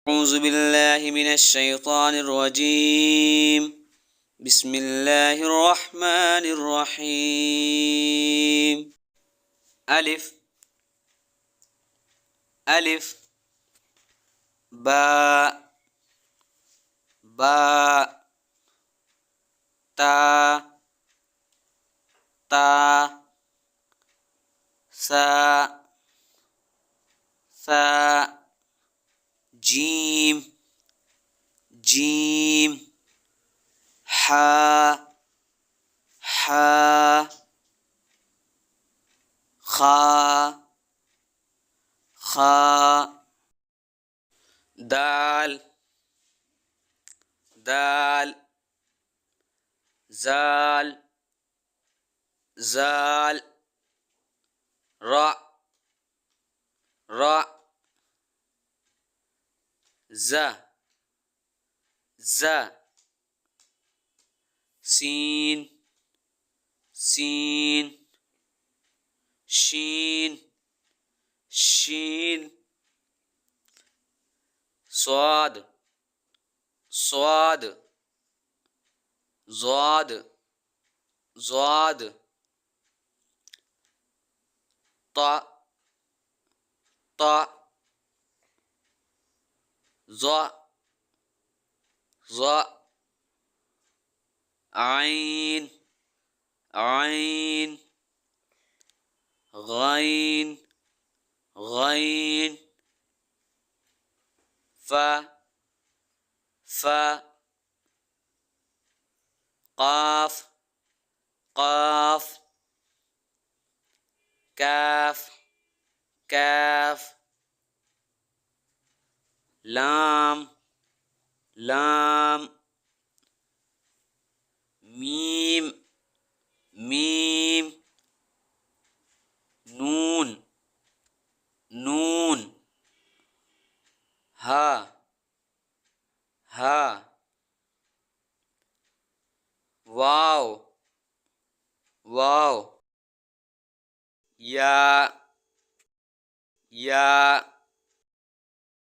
أعوذ بالله من الشيطان الرجيم. بسم الله الرحمن الرحيم. ألف ألف باء باء تا تا ثاء ثاء جيم جيم حاء حاء خاء خاء دال دال زال زال راء راء ز ز سين سين شين شين صاد صاد ضاد ضاد طاء طاء ظاء ظاء عين عين غين غين فا فا قاف قاف كاف كاف لام لام ميم ميم نون نون ها ها واو واو يا يا